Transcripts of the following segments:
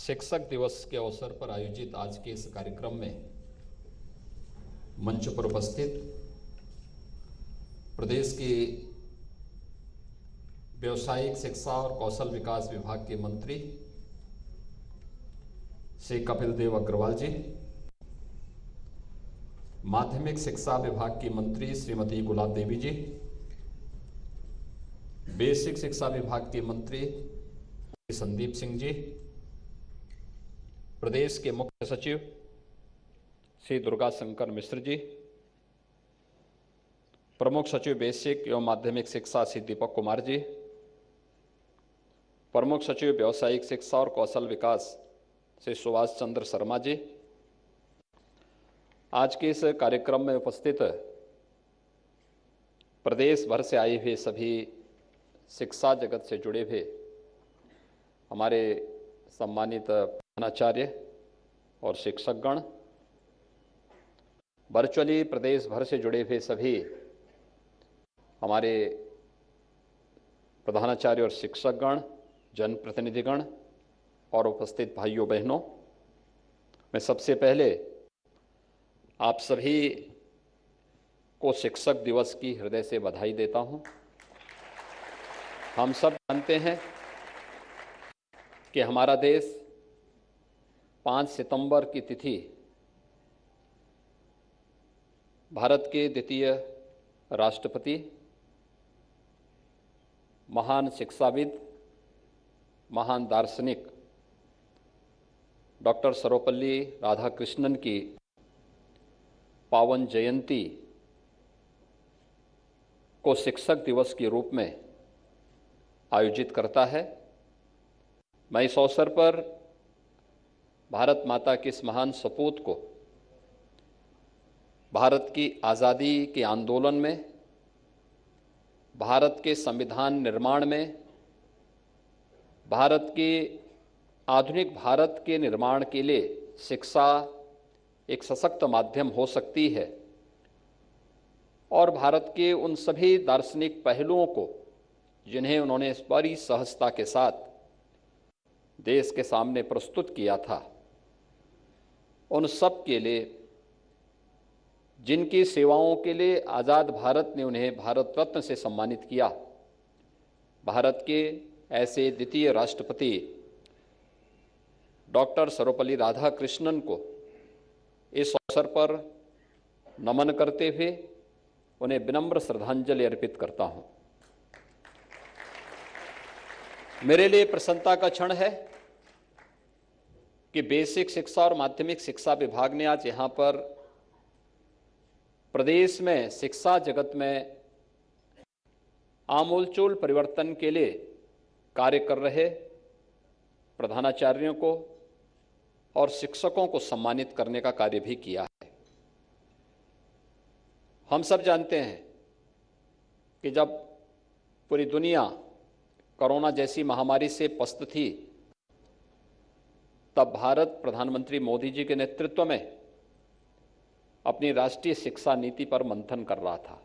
शिक्षक दिवस के अवसर पर आयोजित आज के इस कार्यक्रम में मंच पर उपस्थित प्रदेश की व्यावसायिक शिक्षा और कौशल विकास विभाग के मंत्री श्री कपिल देव अग्रवाल जी, माध्यमिक शिक्षा विभाग की मंत्री श्रीमती गुलाब देवी जी, बेसिक शिक्षा विभाग के मंत्री संदीप सिंह जी, प्रदेश के मुख्य सचिव श्री दुर्गा शंकर मिश्र जी, प्रमुख सचिव बेसिक एवं माध्यमिक शिक्षा श्री दीपक कुमार जी, प्रमुख सचिव व्यावसायिक शिक्षा और कौशल विकास श्री सुभाष चंद्र शर्मा जी, आज के इस कार्यक्रम में उपस्थित प्रदेश भर से आए हुए सभी शिक्षा जगत से जुड़े हुए हमारे सम्मानित प्रधानाचार्य और शिक्षकगण, वर्चुअली प्रदेश भर से जुड़े हुए सभी हमारे प्रधानाचार्य और शिक्षकगण, जनप्रतिनिधिगण और उपस्थित भाइयों बहनों, मैं सबसे पहले आप सभी को शिक्षक दिवस की हृदय से बधाई देता हूं। हम सब जानते हैं कि हमारा देश 5 सितंबर की तिथि भारत के द्वितीय राष्ट्रपति, महान शिक्षाविद, महान दार्शनिक डॉक्टर सर्वपल्ली राधाकृष्णन की पावन जयंती को शिक्षक दिवस के रूप में आयोजित करता है। मैं इस अवसर पर भारत माता के इस महान सपूत को भारत की आज़ादी के आंदोलन में, भारत के संविधान निर्माण में, भारत के आधुनिक भारत के निर्माण के लिए शिक्षा एक सशक्त माध्यम हो सकती है और भारत के उन सभी दार्शनिक पहलुओं को जिन्हें उन्होंने बड़ी सहजता के साथ देश के सामने प्रस्तुत किया था, उन सब के लिए, जिनकी सेवाओं के लिए आज़ाद भारत ने उन्हें भारत रत्न से सम्मानित किया, भारत के ऐसे द्वितीय राष्ट्रपति डॉक्टर सर्वपल्ली राधाकृष्णन को इस अवसर पर नमन करते हुए उन्हें विनम्र श्रद्धांजलि अर्पित करता हूं। मेरे लिए प्रसन्नता का क्षण है कि बेसिक शिक्षा और माध्यमिक शिक्षा विभाग ने आज यहां पर प्रदेश में शिक्षा जगत में आमूलचूल परिवर्तन के लिए कार्य कर रहे प्रधानाचार्यों को और शिक्षकों को सम्मानित करने का कार्य भी किया है। हम सब जानते हैं कि जब पूरी दुनिया कोरोना जैसी महामारी से पस्त थी, तब भारत प्रधानमंत्री मोदी जी के नेतृत्व में अपनी राष्ट्रीय शिक्षा नीति पर मंथन कर रहा था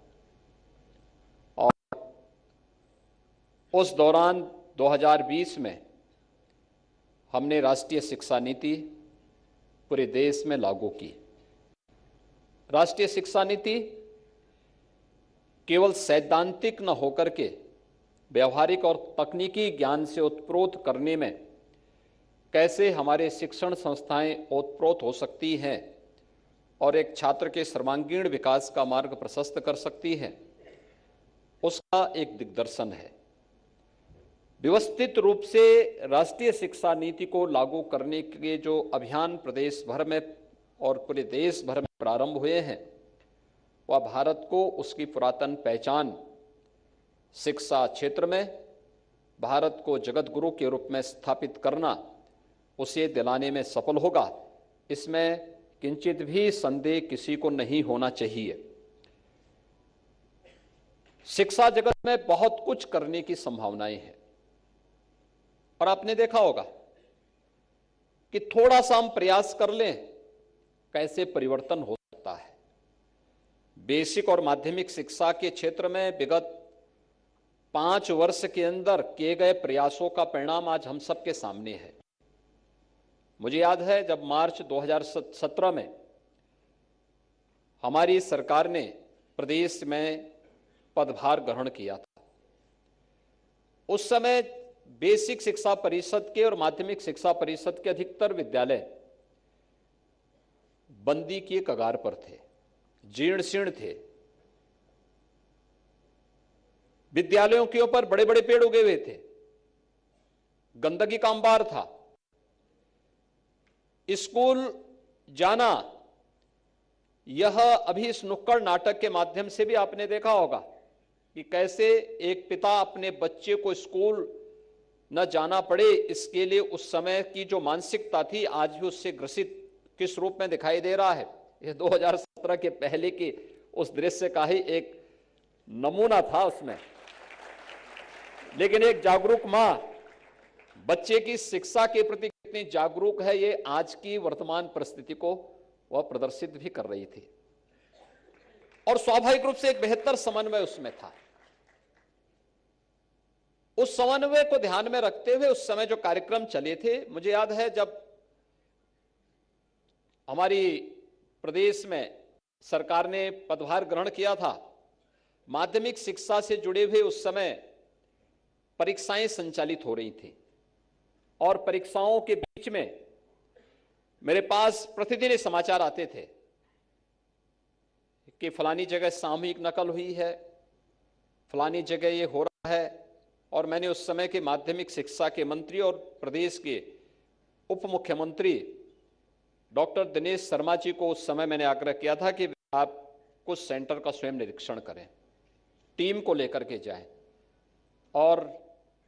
और उस दौरान 2020 में हमने राष्ट्रीय शिक्षा नीति पूरे देश में लागू की। राष्ट्रीय शिक्षा नीति केवल सैद्धांतिक न होकर के व्यवहारिक और तकनीकी ज्ञान से ओतप्रोत करने में कैसे हमारे शिक्षण संस्थाएं ओतप्रोत हो सकती हैं और एक छात्र के सर्वांगीण विकास का मार्ग प्रशस्त कर सकती है, उसका एक दिग्दर्शन है। व्यवस्थित रूप से राष्ट्रीय शिक्षा नीति को लागू करने के जो अभियान प्रदेश भर में और पूरे देश भर में प्रारंभ हुए हैं, वह भारत को उसकी पुरातन पहचान शिक्षा क्षेत्र में भारत को जगत गुरु के रूप में स्थापित करना, उसे दिलाने में सफल होगा। इसमें किंचित भी संदेह किसी को नहीं होना चाहिए। शिक्षा जगत में बहुत कुछ करने की संभावनाएं हैं और आपने देखा होगा कि थोड़ा सा हम प्रयास कर लें, कैसे परिवर्तन हो सकता है। बेसिक और माध्यमिक शिक्षा के क्षेत्र में विगत 5 वर्ष के अंदर किए गए प्रयासों का परिणाम आज हम सबके सामने है। मुझे याद है जब मार्च 2017 में हमारी सरकार ने प्रदेश में पदभार ग्रहण किया था, उस समय बेसिक शिक्षा परिषद के और माध्यमिक शिक्षा परिषद के अधिकतर विद्यालय बंदी की कगार पर थे, जीर्ण शीर्ण थे। विद्यालयों के ऊपर बड़े बड़े पेड़ उगे हुए थे, गंदगी का अंबार था। स्कूल जाना, यह अभी इस नुक्कड़ नाटक के माध्यम से भी आपने देखा होगा कि कैसे एक पिता अपने बच्चे को स्कूल न जाना पड़े, इसके लिए उस समय की जो मानसिकता थी आज भी उससे ग्रसित किस रूप में दिखाई दे रहा है। यह 2017 के पहले के उस दृश्य का ही एक नमूना था उसमें। लेकिन एक जागरूक मां बच्चे की शिक्षा के प्रति कितनी जागरूक है, ये आज की वर्तमान परिस्थिति को वह प्रदर्शित भी कर रही थी। और स्वाभाविक रूप से एक बेहतर समन्वय उसमें था। उस समन्वय को ध्यान में रखते हुए उस समय जो कार्यक्रम चले थे, मुझे याद है जब हमारी प्रदेश में सरकार ने पदभार ग्रहण किया था, माध्यमिक शिक्षा से जुड़े हुए उस समय परीक्षाएं संचालित हो रही थी और परीक्षाओं के बीच में मेरे पास प्रतिदिन समाचार आते थे कि फलानी जगह सामूहिक नकल हुई है, फलानी जगह ये हो रहा है। और मैंने उस समय के माध्यमिक शिक्षा के मंत्री और प्रदेश के उप मुख्यमंत्री डॉक्टर दिनेश शर्मा जी को उस समय मैंने आग्रह किया था कि आप कुछ सेंटर का स्वयं निरीक्षण करें, टीम को लेकर के जाएं और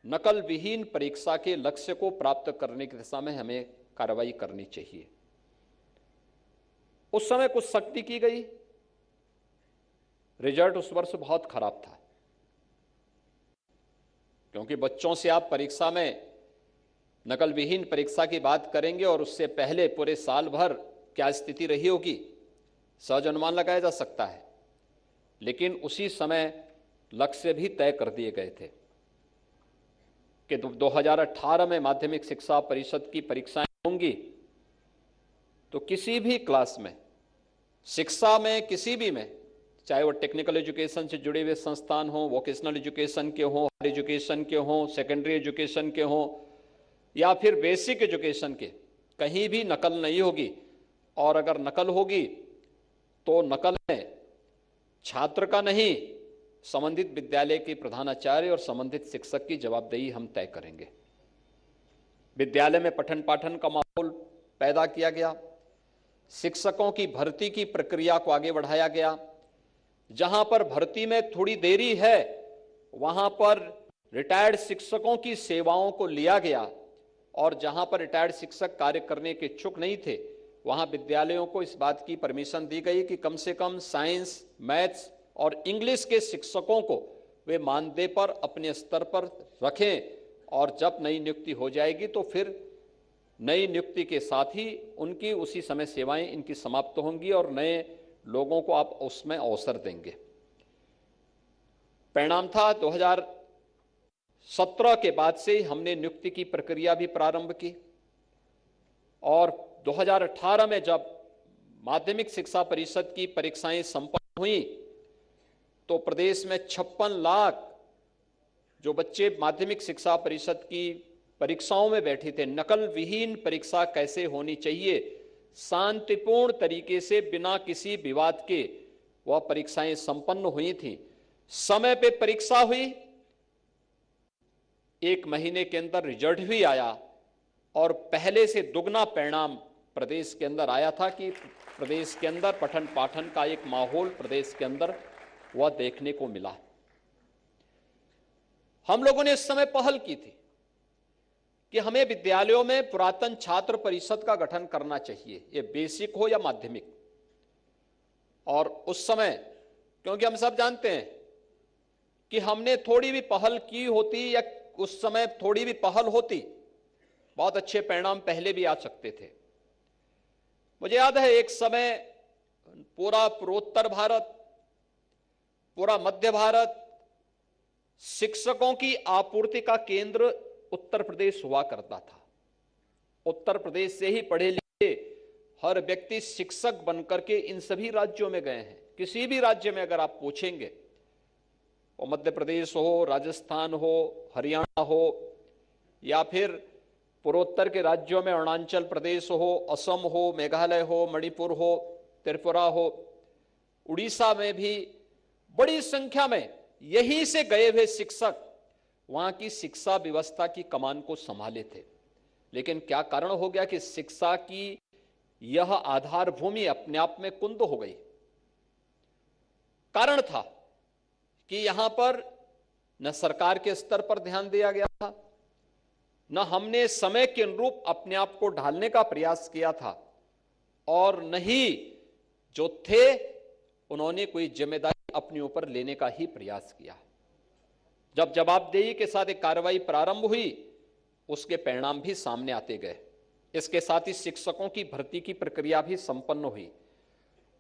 नकल विहीन परीक्षा के लक्ष्य को प्राप्त करने की दिशा में हमें कार्रवाई करनी चाहिए। उस समय कुछ सख्ती की गई, रिजल्ट उस वर्ष बहुत खराब था, क्योंकि बच्चों से आप परीक्षा में नकल विहीन परीक्षा की बात करेंगे और उससे पहले पूरे साल भर क्या स्थिति रही होगी सहज अनुमान लगाया जा सकता है। लेकिन उसी समय लक्ष्य भी तय कर दिए गए थे कि 2018 में माध्यमिक शिक्षा परिषद की परीक्षाएं होंगी, तो किसी भी क्लास में, शिक्षा में किसी भी में, चाहे वो टेक्निकल एजुकेशन से जुड़े हुए संस्थान हो, वोकेशनल एजुकेशन के हो, हायर एजुकेशन के हो, सेकेंडरी एजुकेशन के हो या फिर बेसिक एजुकेशन के, कहीं भी नकल नहीं होगी। और अगर नकल होगी तो नकल में छात्र का नहीं, संबंधित विद्यालय के प्रधानाचार्य और संबंधित शिक्षक की जवाबदेही हम तय करेंगे। विद्यालय में पठन पाठन का माहौल पैदा किया गया, शिक्षकों की भर्ती की प्रक्रिया को आगे बढ़ाया गया। जहां पर भर्ती में थोड़ी देरी है वहां पर रिटायर्ड शिक्षकों की सेवाओं को लिया गया और जहां पर रिटायर्ड शिक्षक कार्य करने के इच्छुक नहीं थे वहां विद्यालयों को इस बात की परमिशन दी गई कि कम से कम साइंस, मैथ्स और इंग्लिश के शिक्षकों को वे मानदेय पर अपने स्तर पर रखें और जब नई नियुक्ति हो जाएगी तो फिर नई नियुक्ति के साथ ही उनकी उसी समय सेवाएं इनकी समाप्त होंगी और नए लोगों को आप उसमें अवसर देंगे। परिणाम था 2017 के बाद से हमने नियुक्ति की प्रक्रिया भी प्रारंभ की और 2018 में जब माध्यमिक शिक्षा परिषद की परीक्षाएं संपन्न हुई तो प्रदेश में 56 लाख जो बच्चे माध्यमिक शिक्षा परिषद की परीक्षाओं में बैठे थे, नकल विहीन परीक्षा कैसे होनी चाहिए, शांतिपूर्ण तरीके से बिना किसी विवाद के वह परीक्षाएं संपन्न हुई थी। समय पे परीक्षा हुई, 1 महीने के अंदर रिजल्ट भी आया और पहले से दुगना परिणाम प्रदेश के अंदर आया था कि प्रदेश के अंदर पठन पाठन का एक माहौल प्रदेश के अंदर वह देखने को मिला। हम लोगों ने इस समय पहल की थी कि हमें विद्यालयों में पुरातन छात्र परिषद का गठन करना चाहिए, ये बेसिक हो या माध्यमिक। और उस समय, क्योंकि हम सब जानते हैं कि हमने थोड़ी भी पहल की होती या उस समय थोड़ी भी पहल होती, बहुत अच्छे परिणाम पहले भी आ सकते थे। मुझे याद है एक समय पूरा पूर्वोत्तर भारत, पूरा मध्य भारत शिक्षकों की आपूर्ति का केंद्र उत्तर प्रदेश हुआ करता था। उत्तर प्रदेश से ही पढ़े लिखे हर व्यक्ति शिक्षक बनकर के इन सभी राज्यों में गए हैं। किसी भी राज्य में अगर आप पूछेंगे, वो मध्य प्रदेश हो, राजस्थान हो, हरियाणा हो, या फिर पूर्वोत्तर के राज्यों में अरुणाचल प्रदेश हो, असम हो, मेघालय हो, मणिपुर हो, त्रिपुरा हो, उड़ीसा में भी बड़ी संख्या में यहीं से गए हुए शिक्षक वहां की शिक्षा व्यवस्था की कमान को संभाले थे। लेकिन क्या कारण हो गया कि शिक्षा की यह आधार भूमि अपने आप में कुंद हो गई। कारण था कि यहां पर न सरकार के स्तर पर ध्यान दिया गया था, न हमने समय के अनुरूप अपने आप को ढालने का प्रयास किया था, और न ही जो थे उन्होंने कोई जिम्मेदारी अपने ऊपर लेने का ही प्रयास किया। जब जवाबदेही के साथ एक कार्रवाई प्रारंभ हुई, उसके परिणाम भी सामने आते गए। इसके साथ ही शिक्षकों की भर्ती की प्रक्रिया भी संपन्न हुई।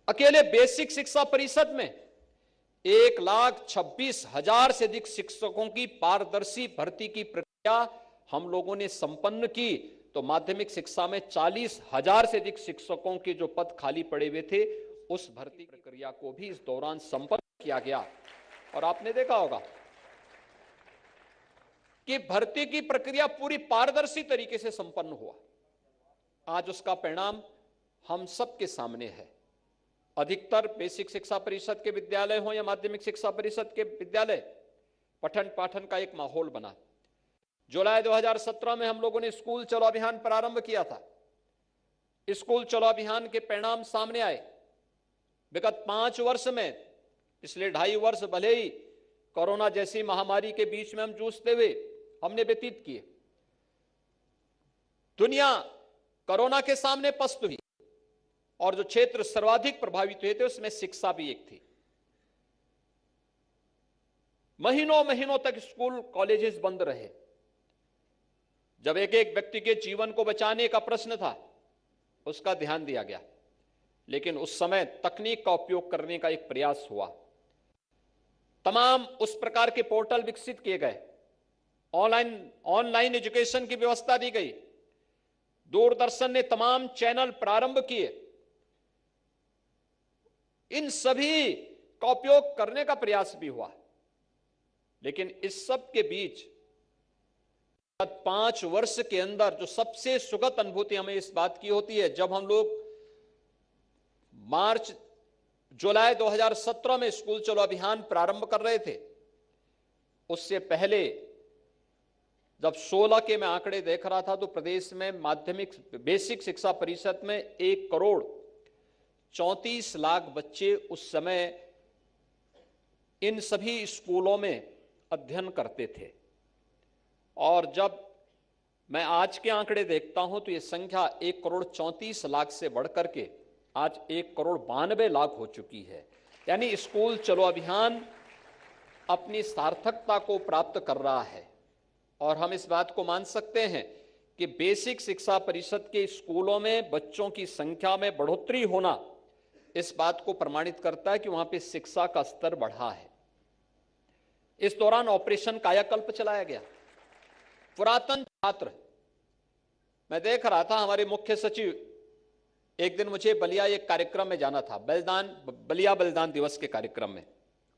अकेले बेसिक शिक्षा परिषद में 1,26,000 से अधिक शिक्षकों की पारदर्शी भर्ती की प्रक्रिया हम लोगों ने संपन्न की, तो माध्यमिक शिक्षा में 40,000 से अधिक शिक्षकों के जो पद खाली पड़े हुए थे, उस भर्ती प्रक्रिया को भी इस दौरान संपन्न किया गया। और आपने देखा होगा कि भर्ती की प्रक्रिया पूरी पारदर्शी तरीके से संपन्न हुआ। आज उसका परिणाम हम सबके सामने है। अधिकतर बेसिक शिक्षा परिषद के विद्यालय हो या माध्यमिक शिक्षा परिषद के विद्यालय, पठन पाठन का एक माहौल बना। जुलाई 2017 में हम लोगों ने स्कूल चलो अभियान प्रारंभ किया था। स्कूल चलो अभियान के परिणाम सामने आए। विगत 5 वर्ष में, पिछले 2.5 वर्ष भले ही कोरोना जैसी महामारी के बीच में हम जूझते हुए हमने व्यतीत किए, दुनिया कोरोना के सामने पस्त हुई, और जो क्षेत्र सर्वाधिक प्रभावित हुए थे उसमें शिक्षा भी एक थी। महीनों महीनों तक स्कूल कॉलेजेस बंद रहे। जब एक एक व्यक्ति के जीवन को बचाने का प्रश्न था, उसका ध्यान दिया गया। लेकिन उस समय तकनीक का उपयोग करने का एक प्रयास हुआ। तमाम उस प्रकार के पोर्टल विकसित किए गए, ऑनलाइन एजुकेशन की व्यवस्था दी गई, दूरदर्शन ने तमाम चैनल प्रारंभ किए। इन सभी का उपयोग करने का प्रयास भी हुआ। लेकिन इस सब के बीच 5 वर्ष के अंदर जो सबसे सुखद अनुभूति हमें इस बात की होती है, जब हम लोग जुलाई 2017 में स्कूल चलो अभियान प्रारंभ कर रहे थे, उससे पहले जब 16 के मैं आंकड़े देख रहा था, तो प्रदेश में माध्यमिक बेसिक शिक्षा परिषद में 1,34,00,000 बच्चे उस समय इन सभी स्कूलों में अध्ययन करते थे। और जब मैं आज के आंकड़े देखता हूं, तो यह संख्या 1,34,00,000 से बढ़कर के आज 1,92,00,000 हो चुकी है। यानी स्कूल चलो अभियान अपनी सार्थकता को प्राप्त कर रहा है। और हम इस बात को मान सकते हैं कि बेसिक शिक्षा परिषद के स्कूलों में बच्चों की संख्या में बढ़ोतरी होना इस बात को प्रमाणित करता है कि वहां पे शिक्षा का स्तर बढ़ा है। इस दौरान ऑपरेशन कायाकल्प चलाया गया। पुरातन छात्र, मैं देख रहा था, हमारे मुख्य सचिव, एक दिन मुझे बलिया एक कार्यक्रम में जाना था, बलिया बलिदान दिवस के कार्यक्रम में।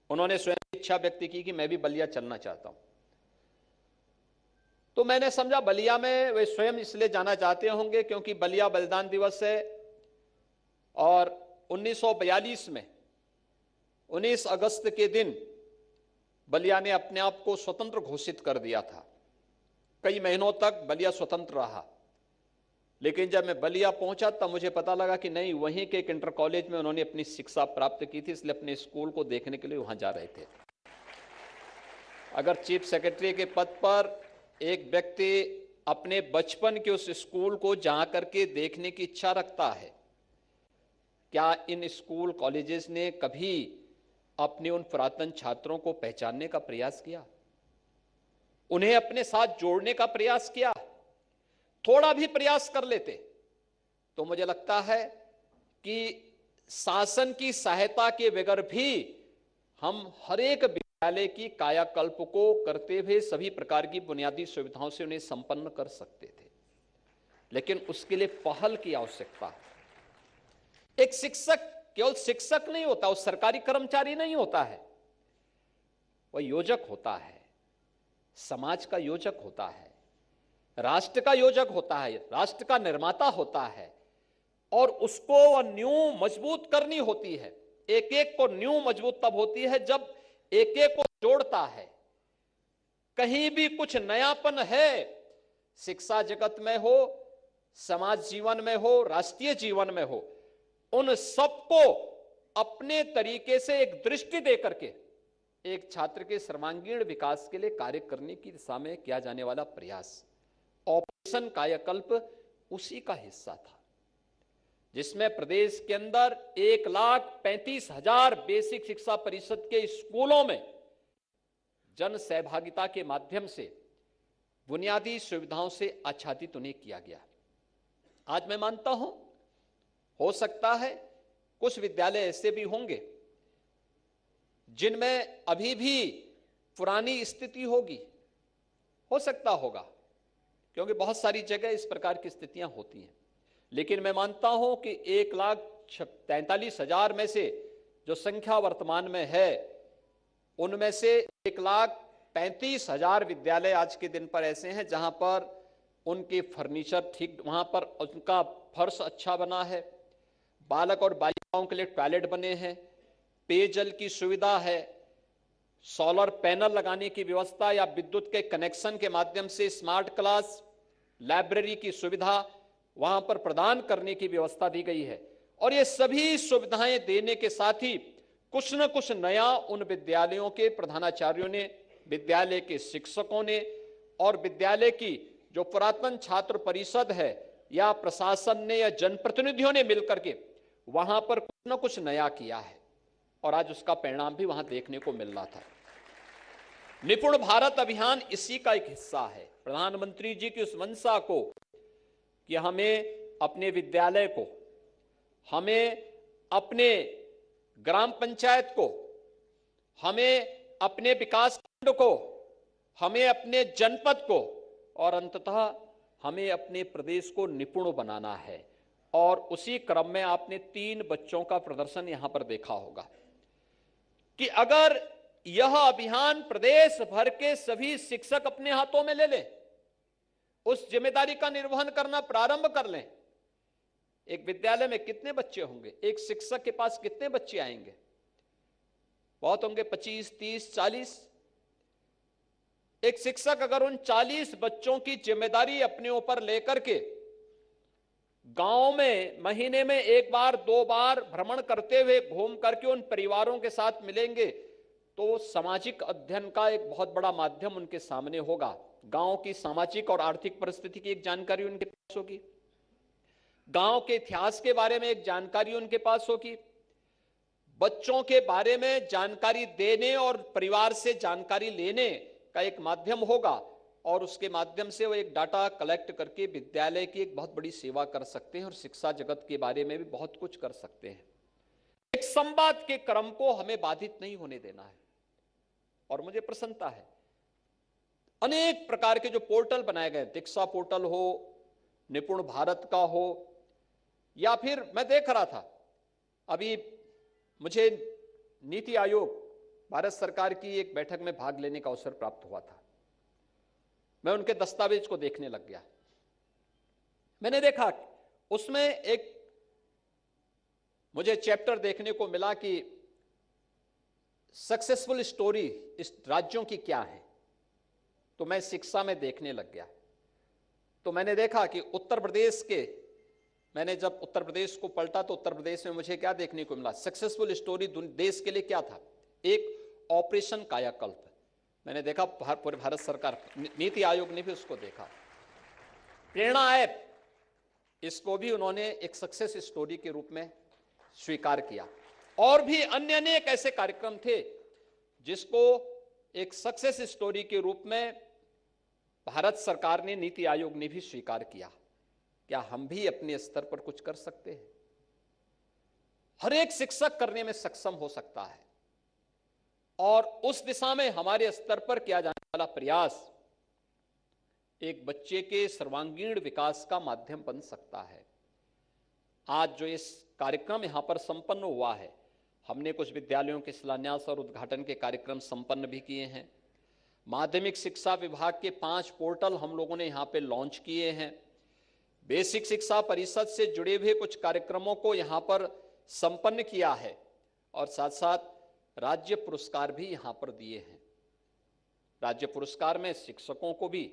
उन्होंने स्वयं इच्छा व्यक्त की कि मैं भी बलिया चलना चाहता हूं। तो मैंने समझा बलिया में वे स्वयं इसलिए जाना चाहते होंगे क्योंकि बलिया बलिदान दिवस है, और 1942 में 19 अगस्त के दिन बलिया ने अपने आप को स्वतंत्र घोषित कर दिया था। कई महीनों तक बलिया स्वतंत्र रहा। लेकिन जब मैं बलिया पहुंचा तब मुझे पता लगा कि नहीं, वहीं के एक इंटर कॉलेज में उन्होंने अपनी शिक्षा प्राप्त की थी, इसलिए अपने स्कूल को देखने के लिए वहां जा रहे थे। अगर चीफ सेक्रेटरी के पद पर एक व्यक्ति अपने बचपन के उस स्कूल को जा करके देखने की इच्छा रखता है, क्या इन स्कूल कॉलेजेस ने कभी अपने उन पुरातन छात्रों को पहचानने का प्रयास किया, उन्हें अपने साथ जोड़ने का प्रयास किया? थोड़ा भी प्रयास कर लेते तो मुझे लगता है कि शासन की सहायता के बगैर भी हम हर एक विद्यालय की कायाकल्प को करते हुए सभी प्रकार की बुनियादी सुविधाओं से उन्हें संपन्न कर सकते थे। लेकिन उसके लिए पहल की आवश्यकता है। एक शिक्षक केवल शिक्षक नहीं होता, वो सरकारी कर्मचारी नहीं होता है, वह योजक होता है, समाज का योजक होता है, राष्ट्र का योजक होता है, राष्ट्र का निर्माता होता है। और उसको वह नींव मजबूत करनी होती है। एक एक को नींव मजबूत तब होती है जब एक एक को जोड़ता है। कहीं भी कुछ नयापन है, शिक्षा जगत में हो, समाज जीवन में हो, राष्ट्रीय जीवन में हो, उन सबको अपने तरीके से एक दृष्टि देकर के एक छात्र के सर्वांगीण विकास के लिए कार्य करने की दिशा में किया जाने वाला प्रयास, ऑपरेशन कायाकल्प, उसी का हिस्सा था, जिसमें प्रदेश के अंदर 1,35,000 बेसिक शिक्षा परिषद के स्कूलों में जन सहभागिता के माध्यम से बुनियादी सुविधाओं से आच्छादित उन्हें किया गया। आज मैं मानता हूं, हो सकता है कुछ विद्यालय ऐसे भी होंगे जिनमें अभी भी पुरानी स्थिति होगी, हो सकता होगा, क्योंकि बहुत सारी जगह इस प्रकार की स्थितियां होती हैं। लेकिन मैं मानता हूं कि 1,43,000 में से जो संख्या वर्तमान में है, उनमें से 1,35,000 विद्यालय आज के दिन पर ऐसे हैं जहां पर उनके फर्नीचर ठीक, वहां पर उनका फर्श अच्छा बना है, बालक और बालिकाओं के लिए टॉयलेट बने हैं, पेयजल की सुविधा है, सोलर पैनल लगाने की व्यवस्था या विद्युत के कनेक्शन के माध्यम से स्मार्ट क्लास, लाइब्रेरी की सुविधा वहां पर प्रदान करने की व्यवस्था दी गई है। और ये सभी सुविधाएं देने के साथ ही कुछ न कुछ नया उन विद्यालयों के प्रधानाचार्यों ने, विद्यालय के शिक्षकों ने और विद्यालय की जो पुरातन छात्र परिषद है या प्रशासन ने या जनप्रतिनिधियों ने मिलकर के वहां पर कुछ न कुछ नया किया है, और आज उसका परिणाम भी वहां देखने को मिल रहा था। निपुण भारत अभियान इसी का एक हिस्सा है। प्रधानमंत्री जी की उस मंशा को कि हमें अपने विद्यालय को, हमें अपने ग्राम पंचायत को, हमें अपने विकास खंड को, हमें अपने जनपद को और अंततः हमें अपने प्रदेश को निपुण बनाना है। और उसी क्रम में आपने 3 बच्चों का प्रदर्शन यहां पर देखा होगा कि अगर यह अभियान प्रदेश भर के सभी शिक्षक अपने हाथों में ले लें, उस जिम्मेदारी का निर्वहन करना प्रारंभ कर लें, एक विद्यालय में कितने बच्चे होंगे, एक शिक्षक के पास कितने बच्चे आएंगे? बहुत होंगे, 25, 30, 40। एक शिक्षक अगर उन 40 बच्चों की जिम्मेदारी अपने ऊपर लेकर के गांव में महीने में 1 बार 2 बार भ्रमण करते हुए घूम करके उन परिवारों के साथ मिलेंगे, तो सामाजिक अध्ययन का एक बहुत बड़ा माध्यम उनके सामने होगा। गांव की सामाजिक और आर्थिक परिस्थिति की एक जानकारी उनके पास होगी, गांव के इतिहास के बारे में एक जानकारी उनके पास होगी, बच्चों के बारे में जानकारी देने और परिवार से जानकारी लेने का एक माध्यम होगा, और उसके माध्यम से वो एक डाटा कलेक्ट करके विद्यालय की एक बहुत बड़ी सेवा कर सकते हैं और शिक्षा जगत के बारे में भी बहुत कुछ कर सकते हैं। एक संवाद के क्रम को हमें बाधित नहीं होने देना है। और मुझे प्रसन्नता है, अनेक प्रकार के जो पोर्टल बनाए गए, दीक्षा पोर्टल हो, निपुण भारत का हो, या फिर मैं देख रहा था अभी मुझे नीति आयोग भारत सरकार की एक बैठक में भाग लेने का अवसर प्राप्त हुआ था। मैं उनके दस्तावेज को देखने लग गया। मैंने देखा उसमें एक मुझे चैप्टर देखने को मिला कि सक्सेसफुल स्टोरी इस राज्यों की क्या है। तो मैं शिक्षा में देखने लग गया। तो मैंने देखा कि उत्तर प्रदेश के, मैंने जब उत्तर प्रदेश को पलटा तो उत्तर प्रदेश में मुझे क्या देखने को मिला, सक्सेसफुल स्टोरी देश के लिए क्या था, एक ऑपरेशन कायाकल्प। मैंने देखा पूरे भारत सरकार, नीति आयोग ने भी उसको देखा। प्रेरणा ऐप, इसको भी उन्होंने एक सक्सेस स्टोरी के रूप में स्वीकार किया। और भी अन्य अनेक ऐसे कार्यक्रम थे जिसको एक सक्सेस स्टोरी के रूप में भारत सरकार ने, नीति आयोग ने भी स्वीकार किया। क्या हम भी अपने स्तर पर कुछ कर सकते हैं? हर एक शिक्षक करने में सक्षम हो सकता है, और उस दिशा में हमारे स्तर पर किया जाने वाला प्रयास एक बच्चे के सर्वांगीण विकास का माध्यम बन सकता है। आज जो इस कार्यक्रम यहां पर संपन्न हुआ है, हमने कुछ विद्यालयों के शिलान्यास और उद्घाटन के कार्यक्रम संपन्न भी किए हैं। माध्यमिक शिक्षा विभाग के 5 पोर्टल हम लोगों ने यहां पे लॉन्च किए हैं। बेसिक शिक्षा परिषद से जुड़े हुए कुछ कार्यक्रमों को यहां पर संपन्न किया है और साथ साथ राज्य पुरस्कार भी यहां पर दिए हैं। राज्य पुरस्कार में शिक्षकों को भी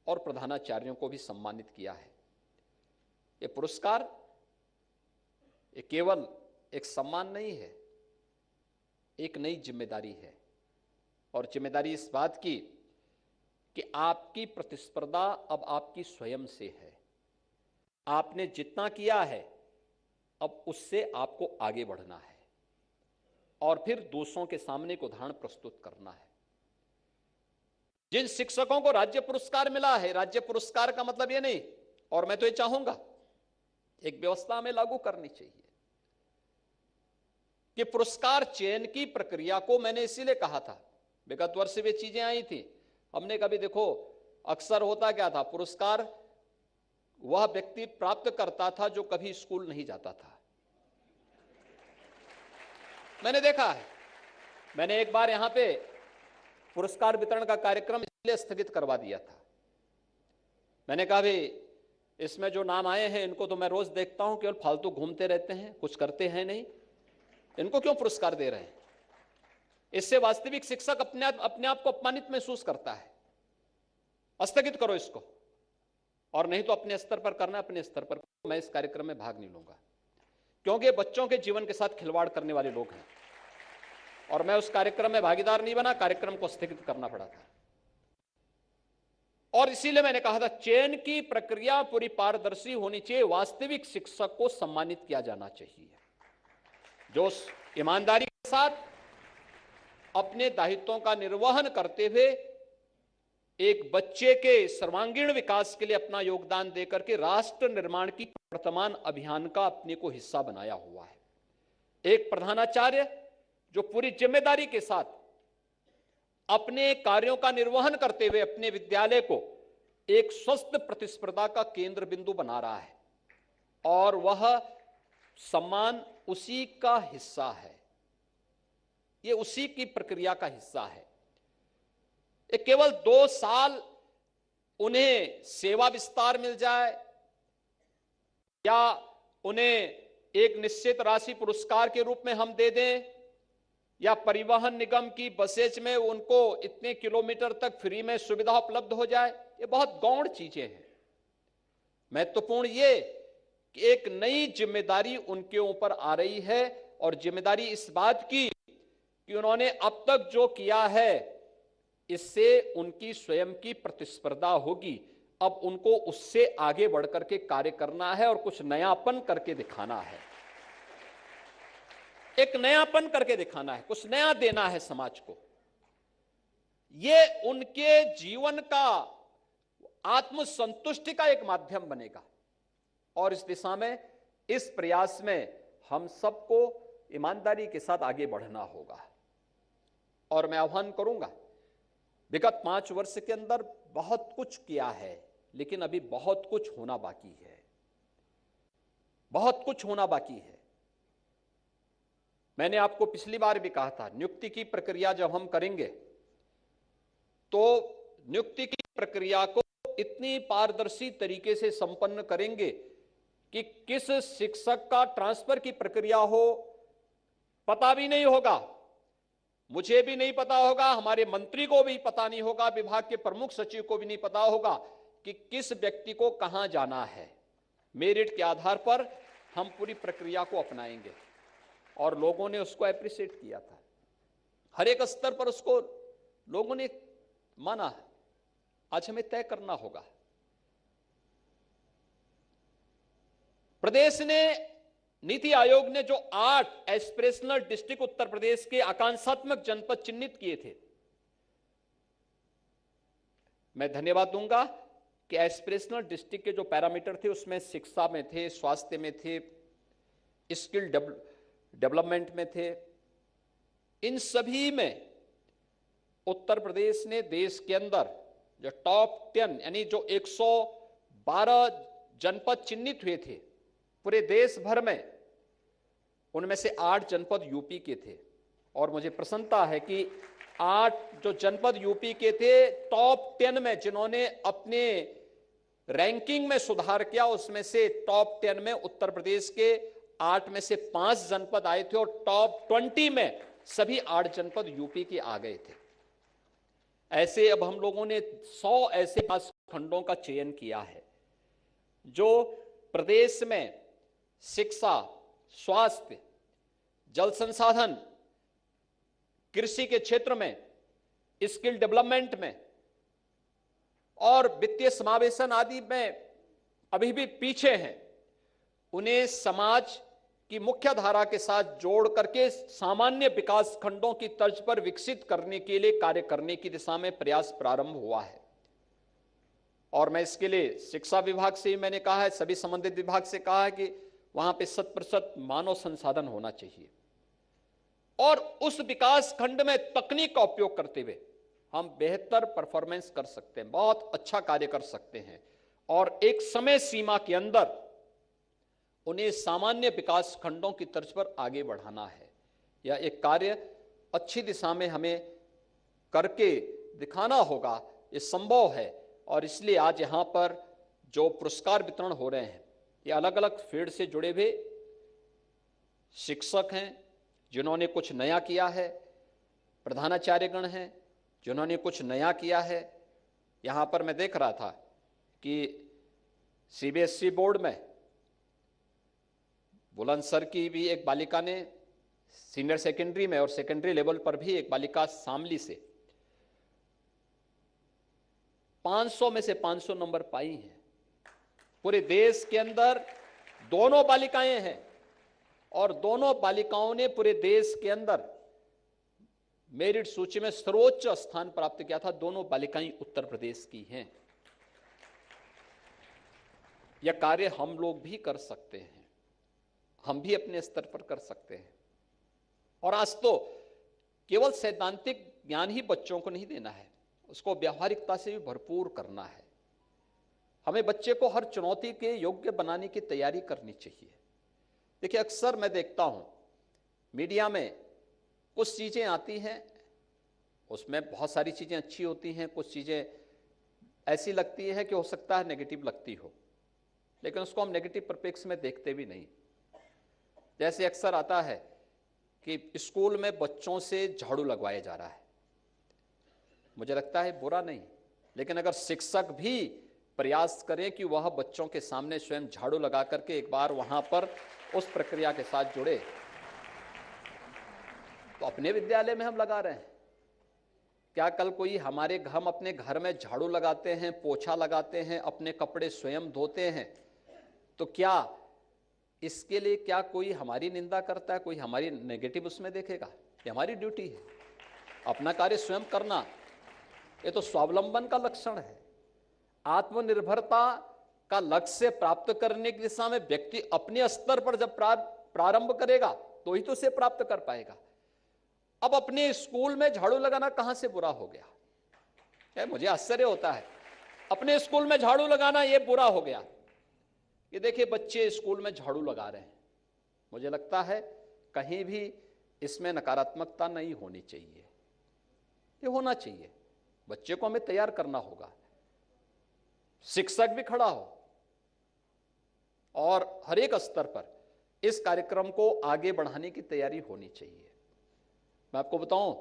और प्रधानाचार्यों को भी सम्मानित किया है। ये पुरस्कार ये केवल एक सम्मान नहीं है, एक नई जिम्मेदारी है। और जिम्मेदारी इस बात की कि आपकी प्रतिस्पर्धा अब आपकी स्वयं से है। आपने जितना किया है अब उससे आपको आगे बढ़ना है और फिर दूसरों के सामने एक उदाहरण प्रस्तुत करना है। जिन शिक्षकों को राज्य पुरस्कार मिला है, राज्य पुरस्कार का मतलब ये नहीं, और मैं तो ये चाहूंगा एक व्यवस्था में लागू करनी चाहिए कि पुरस्कार चयन की प्रक्रिया को, मैंने इसीलिए कहा था, विगत वर्ष वे चीजें आई थी, हमने कभी देखो अक्सर होता क्या था, पुरस्कार वह व्यक्ति प्राप्त करता था जो कभी स्कूल नहीं जाता था। मैंने देखा है, मैंने एक बार यहां पे पुरस्कार वितरण का कार्यक्रम इसलिए स्थगित करवा दिया था। मैंने कहा भाई इसमें जो नाम आए हैं इनको तो मैं रोज देखता हूं, केवल फालतू घूमते रहते हैं, कुछ करते हैं नहीं, इनको क्यों पुरस्कार दे रहे हैं? इससे वास्तविक शिक्षक अपने आप को अपमानित महसूस करता है। स्थगित करो इसको, और नहीं तो अपने स्तर पर करना, अपने स्तर पर। मैं इस कार्यक्रम में भाग नहीं लूंगा क्योंकि बच्चों के जीवन के साथ खिलवाड़ करने वाले लोग हैं और मैं उस कार्यक्रम में भागीदार नहीं बना, कार्यक्रम को स्थगित करना पड़ा था। और इसीलिए मैंने कहा था चयन की प्रक्रिया पूरी पारदर्शी होनी चाहिए, वास्तविक शिक्षक को सम्मानित किया जाना चाहिए जो ईमानदारी के साथ अपने दायित्वों का निर्वहन करते हुए एक बच्चे के सर्वांगीण विकास के लिए अपना योगदान देकर के राष्ट्र निर्माण की वर्तमान अभियान का अपने को हिस्सा बनाया हुआ है। एक प्रधानाचार्य जो पूरी जिम्मेदारी के साथ अपने कार्यों का निर्वहन करते हुए अपने विद्यालय को एक स्वस्थ प्रतिस्पर्धा का केंद्र बिंदु बना रहा है और वह सम्मान उसी का हिस्सा है, ये उसी की प्रक्रिया का हिस्सा है। ये केवल 2 साल उन्हें सेवा विस्तार मिल जाए या उन्हें एक निश्चित राशि पुरस्कार के रूप में हम दे दें या परिवहन निगम की बसेज में उनको इतने किलोमीटर तक फ्री में सुविधा उपलब्ध हो जाए, ये बहुत गौण चीजें हैं। महत्वपूर्ण ये कि एक नई जिम्मेदारी उनके ऊपर आ रही है और जिम्मेदारी इस बात की कि उन्होंने अब तक जो किया है इससे उनकी स्वयं की प्रतिस्पर्धा होगी। अब उनको उससे आगे बढ़कर के कार्य करना है और कुछ नयापन करके दिखाना है, एक नयापन करके दिखाना है, कुछ नया देना है समाज को। ये उनके जीवन का आत्मसंतुष्टि का एक माध्यम बनेगा और इस दिशा में, इस प्रयास में हम सबको ईमानदारी के साथ आगे बढ़ना होगा। और मैं आह्वान करूंगा, विगत 5 वर्ष के अंदर बहुत कुछ किया है लेकिन अभी बहुत कुछ होना बाकी है, बहुत कुछ होना बाकी है। मैंने आपको पिछली बार भी कहा था, नियुक्ति की प्रक्रिया जब हम करेंगे तो नियुक्ति की प्रक्रिया को इतनी पारदर्शी तरीके से संपन्न करेंगे कि किस शिक्षक का ट्रांसफर की प्रक्रिया हो पता भी नहीं होगा, मुझे भी नहीं पता होगा, हमारे मंत्री को भी पता नहीं होगा, विभाग के प्रमुख सचिव को भी नहीं पता होगा कि किस व्यक्ति को कहां जाना है। मेरिट के आधार पर हम पूरी प्रक्रिया को अपनाएंगे और लोगों ने उसको एप्रिशिएट किया था, हर एक स्तर पर उसको लोगों ने माना है। आज हमें तय करना होगा। प्रदेश ने, नीति आयोग ने जो 8 एस्पिरेशनल डिस्ट्रिक्ट उत्तर प्रदेश के आकांक्षात्मक जनपद चिन्हित किए थे, मैं धन्यवाद दूंगा कि एस्पिरेशनल डिस्ट्रिक्ट के जो पैरामीटर थे उसमें शिक्षा में थे, स्वास्थ्य में थे, स्किल डेवलपमेंट में थे। इन सभी में उत्तर प्रदेश ने देश के अंदर जो टॉप 10 यानी जो 112 जनपद चिन्हित हुए थे पूरे देश भर में, उनमें से 8 जनपद यूपी के थे। और मुझे प्रसन्नता है कि 8 जो जनपद यूपी के थे टॉप 10 में, जिन्होंने अपने रैंकिंग में सुधार किया, उसमें से टॉप 10 में उत्तर प्रदेश के 8 में से 5 जनपद आए थे और टॉप 20 में सभी 8 जनपद यूपी के आ गए थे। ऐसे अब हम लोगों ने 100 ऐसे विकास खंडों का चयन किया है जो प्रदेश में शिक्षा, स्वास्थ्य, जल संसाधन, कृषि के क्षेत्र में, स्किल डेवलपमेंट में और वित्तीय समावेशन आदि में अभी भी पीछे हैं। उन्हें समाज की मुख्य धारा के साथ जोड़ करके सामान्य विकास खंडों की तर्ज पर विकसित करने के लिए कार्य करने की दिशा में प्रयास प्रारंभ हुआ है। और मैं इसके लिए शिक्षा विभाग से ही मैंने कहा है, सभी संबंधित विभाग से कहा है कि वहां पे 100% मानव संसाधन होना चाहिए और उस विकास खंड में तकनीक का उपयोग करते हुए हम बेहतर परफॉर्मेंस कर सकते हैं, बहुत अच्छा कार्य कर सकते हैं और एक समय सीमा के अंदर उन्हें सामान्य विकास खंडों की तर्ज पर आगे बढ़ाना है। यह एक कार्य अच्छी दिशा में हमें करके दिखाना होगा, ये संभव है। और इसलिए आज यहां पर जो पुरस्कार वितरण हो रहे हैं, ये अलग अलग फील्ड से जुड़े हुए शिक्षक हैं जिन्होंने कुछ नया किया है, प्रधानाचार्यगण हैं जिन्होंने कुछ नया किया है। यहां पर मैं देख रहा था कि सीबीएसई बोर्ड में बुलंदशहर की भी एक बालिका ने सीनियर सेकेंडरी में और सेकेंडरी लेवल पर भी एक बालिका शामली से 500 में से 500 नंबर पाई हैं। पूरे देश के अंदर दोनों बालिकाएं हैं और दोनों बालिकाओं ने पूरे देश के अंदर मेरिट सूची में सर्वोच्च स्थान प्राप्त किया था। दोनों बालिकाएं उत्तर प्रदेश की हैं। यह कार्य हम लोग भी कर सकते हैं, हम भी अपने स्तर पर कर सकते हैं। और आज तो केवल सैद्धांतिक ज्ञान ही बच्चों को नहीं देना है, उसको व्यावहारिकता से भी भरपूर करना है। हमें बच्चे को हर चुनौती के योग्य बनाने की तैयारी करनी चाहिए। देखिए, अक्सर मैं देखता हूं मीडिया में कुछ चीजें आती हैं, उसमें बहुत सारी चीजें अच्छी होती हैं, कुछ चीजें ऐसी लगती है कि हो सकता है नेगेटिव लगती हो, लेकिन उसको हम नेगेटिव परिप्रेक्ष्य में देखते भी नहीं। जैसे अक्सर आता है कि स्कूल में बच्चों से झाड़ू लगवाया जा रहा है। मुझे लगता है बुरा नहीं, लेकिन अगर शिक्षक भी प्रयास करें कि वह बच्चों के सामने स्वयं झाड़ू लगा करके एक बार वहां पर उस प्रक्रिया के साथ जुड़े, तो अपने विद्यालय में हम लगा रहे हैं। क्या कल कोई हम अपने घर में झाड़ू लगाते हैं, पोछा लगाते हैं, अपने कपड़े स्वयं धोते हैं, तो क्या इसके लिए क्या कोई हमारी निंदा करता है, कोई हमारी नेगेटिव उसमें देखेगा? ये हमारी ड्यूटी है, अपना कार्य स्वयं करना। ये तो स्वावलंबन का लक्षण है। आत्मनिर्भरता का लक्ष्य प्राप्त करने की दिशा में व्यक्ति अपने स्तर पर जब प्रारंभ करेगा तो ही तो उसे प्राप्त कर पाएगा। अब अपने स्कूल में झाड़ू लगाना कहां से बुरा हो गया? मुझे आश्चर्य होता है, अपने स्कूल में झाड़ू लगाना यह बुरा हो गया। ये देखिए, बच्चे स्कूल में झाड़ू लगा रहे हैं। मुझे लगता है कहीं भी इसमें नकारात्मकता नहीं होनी चाहिए, ये होना चाहिए। बच्चे को हमें तैयार करना होगा, शिक्षक भी खड़ा हो और हर एक स्तर पर इस कार्यक्रम को आगे बढ़ाने की तैयारी होनी चाहिए। मैं आपको बताऊं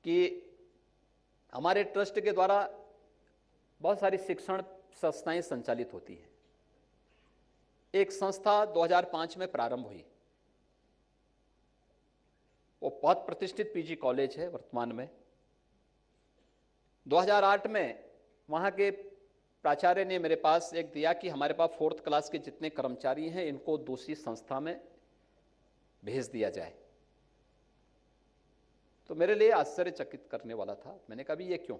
कि हमारे ट्रस्ट के द्वारा बहुत सारी शिक्षण संस्थाएं संचालित होती हैं। एक संस्था 2005 में प्रारंभ हुई, वो बहुत प्रतिष्ठित पीजी कॉलेज है वर्तमान में। 2008 में वहां के प्राचार्य ने मेरे पास एक दिया कि हमारे पास 4th क्लास के जितने कर्मचारी हैं इनको दूसरी संस्था में भेज दिया जाए। तो मेरे लिए आश्चर्यचकित करने वाला था। मैंने कहा भी ये क्यों?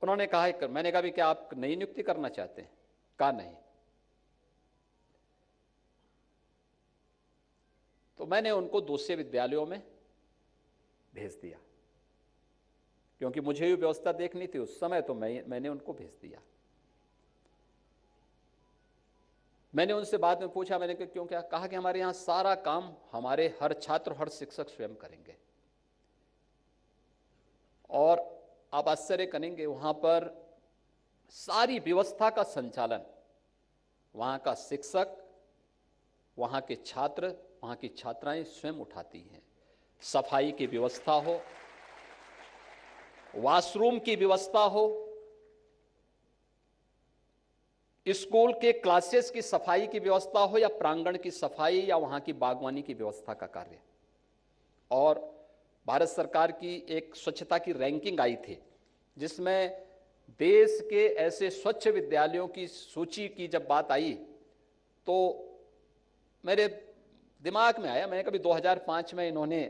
उन्होंने कहा, मैंने कहा भी क्या आप नई नियुक्ति करना चाहते हैं? कहा नहीं। तो मैंने उनको दूसरे विद्यालयों में भेज दिया। क्योंकि मुझे भी व्यवस्था देखनी थी उस समय, तो मैंने उनको भेज दिया। मैंने उनसे बाद में पूछा, मैंने कहा क्यों, क्या? कहा कि हमारे यहाँ सारा काम हमारे हर छात्र, हर शिक्षक स्वयं करेंगे। और आप आश्चर्य करेंगे, वहां पर सारी व्यवस्था का संचालन वहां का शिक्षक, वहां के छात्र, वहां की छात्राएं स्वयं उठाती हैं। सफाई की व्यवस्था हो, वॉशरूम की व्यवस्था हो, स्कूल के क्लासेस की सफाई की व्यवस्था हो, या प्रांगण की सफाई, या वहां की बागवानी की व्यवस्था का कार्य। और भारत सरकार की एक स्वच्छता की रैंकिंग आई थी, जिसमें देश के ऐसे स्वच्छ विद्यालयों की सूची की जब बात आई, तो मेरे दिमाग में आया, मैंने कभी 2005 में इन्होंने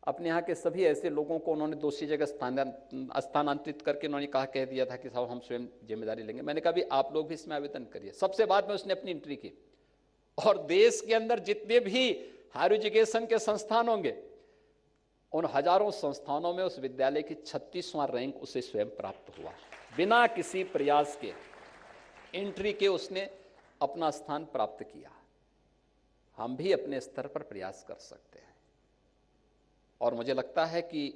अपने यहाँ के सभी ऐसे लोगों को उन्होंने दूसरी जगह स्थानांतरित करके उन्होंने कह दिया था कि साहब हम स्वयं जिम्मेदारी लेंगे। मैंने कहा भी आप लोग भी इसमें आवेदन करिए। सबसे बाद में उसने अपनी एंट्री की, और देश के अंदर जितने भी हायर एजुकेशन के संस्थान होंगे, उन हजारों संस्थानों में उस विद्यालय की 36वां रैंक उसे स्वयं प्राप्त हुआ। बिना किसी प्रयास के, एंट्री के उसने अपना स्थान प्राप्त किया। हम भी अपने स्तर पर प्रयास कर सकते हैं, और मुझे लगता है कि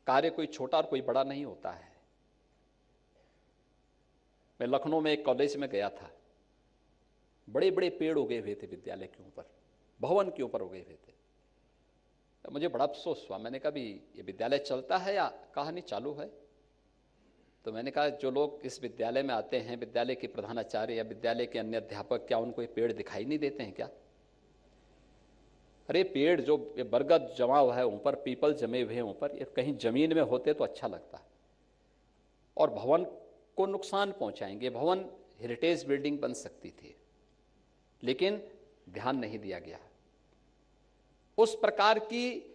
कार्य कोई छोटा और कोई बड़ा नहीं होता है। मैं लखनऊ में एक कॉलेज में गया था, बड़े बड़े पेड़ उगे हुए थे विद्यालय के ऊपर, भवन के ऊपर उगे हुए थे। तो मुझे बड़ा अफसोस हुआ। मैंने कहा भी ये विद्यालय चलता है या कहानी चालू है? तो मैंने कहा जो लोग इस विद्यालय में आते हैं, विद्यालय के प्रधानाचार्य या विद्यालय के अन्य अध्यापक, क्या उनको ये पेड़ दिखाई नहीं देते हैं क्या? अरे पेड़ जो बरगद जमा हुआ है ऊपर, पीपल जमे हुए हैं ऊपर, ये कहीं जमीन में होते तो अच्छा लगता है, और भवन को नुकसान पहुंचाएंगे। भवन हेरिटेज बिल्डिंग बन सकती थी, लेकिन ध्यान नहीं दिया गया। उस प्रकार की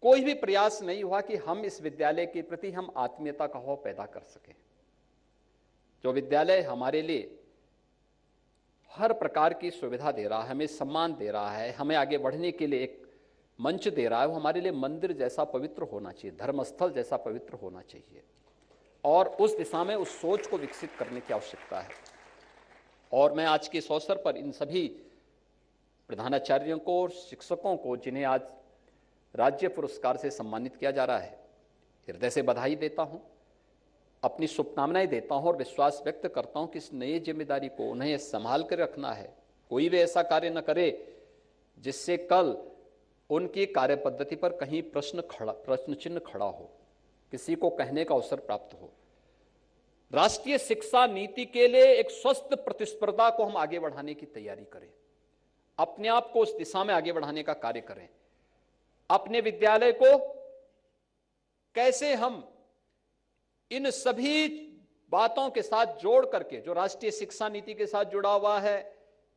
कोई भी प्रयास नहीं हुआ कि हम इस विद्यालय के प्रति हम आत्मीयता का भाव पैदा कर सकें। जो विद्यालय हमारे लिए हर प्रकार की सुविधा दे रहा है, हमें सम्मान दे रहा है, हमें आगे बढ़ने के लिए एक मंच दे रहा है, वो हमारे लिए मंदिर जैसा पवित्र होना चाहिए, धर्मस्थल जैसा पवित्र होना चाहिए, और उस दिशा में उस सोच को विकसित करने की आवश्यकता है। और मैं आज के इस अवसर पर इन सभी प्रधानाचार्यों को और शिक्षकों को, जिन्हें आज राज्य पुरस्कार से सम्मानित किया जा रहा है, हृदय से बधाई देता हूं, अपनी शुभकामनाएं देता हूं, और विश्वास व्यक्त करता हूं कि इस नई जिम्मेदारी को उन्हें संभाल कर रखना है। कोई भी ऐसा कार्य न करे जिससे कल उनकी कार्य पद्धति पर कहीं प्रश्न चिन्ह खड़ा हो, किसी को कहने का अवसर प्राप्त हो। राष्ट्रीय शिक्षा नीति के लिए एक स्वस्थ प्रतिस्पर्धा को हम आगे बढ़ाने की तैयारी करें, अपने आप को उस दिशा में आगे बढ़ाने का कार्य करें। अपने विद्यालय को कैसे हम इन सभी बातों के साथ जोड़ करके, जो राष्ट्रीय शिक्षा नीति के साथ जुड़ा हुआ है,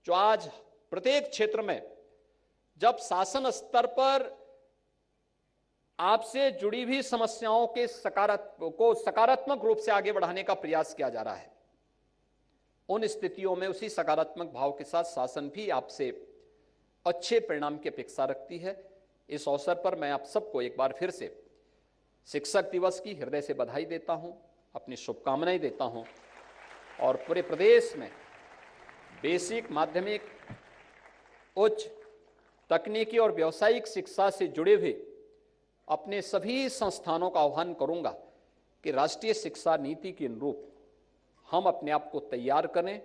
जो आज प्रत्येक क्षेत्र में जब शासन स्तर पर आपसे जुड़ी हुई समस्याओं के सकारात्मक रूप से आगे बढ़ाने का प्रयास किया जा रहा है, उन स्थितियों में उसी सकारात्मक भाव के साथ शासन भी आपसे अच्छे परिणाम की अपेक्षा रखती है। इस अवसर पर मैं आप सबको एक बार फिर से शिक्षक दिवस की हृदय से बधाई देता हूं, अपनी शुभकामनाएं देता हूं, और पूरे प्रदेश में बेसिक, माध्यमिक, उच्च, तकनीकी और व्यावसायिक शिक्षा से जुड़े हुए अपने सभी संस्थानों का आह्वान करूंगा कि राष्ट्रीय शिक्षा नीति के अनुरूप हम अपने आप को तैयार करें।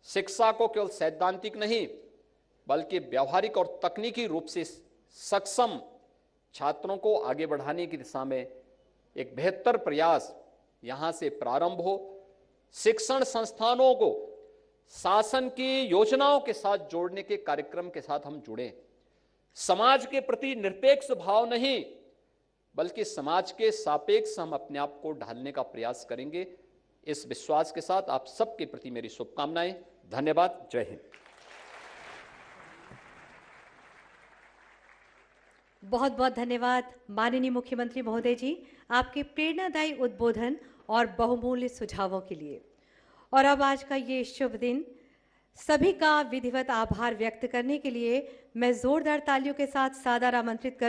शिक्षा को केवल सैद्धांतिक नहीं, बल्कि व्यावहारिक और तकनीकी रूप से सक्षम छात्रों को आगे बढ़ाने की दिशा में एक बेहतर प्रयास यहां से प्रारंभ हो। शिक्षण संस्थानों को शासन की योजनाओं के साथ जोड़ने के कार्यक्रम के साथ हम जुड़ें। समाज के प्रति निरपेक्ष भाव नहीं, बल्कि समाज के सापेक्ष हम अपने आप को ढालने का प्रयास करेंगे। इस विश्वास के साथ आप सबके प्रति मेरी शुभकामनाएं। धन्यवाद। जय हिंद। बहुत बहुत धन्यवाद माननीय मुख्यमंत्री महोदय जी, आपके प्रेरणादायी उद्बोधन और बहुमूल्य सुझावों के लिए। और अब आज का ये शुभ दिन, सभी का विधिवत आभार व्यक्त करने के लिए मैं जोरदार तालियों के साथ सादर आमंत्रित कर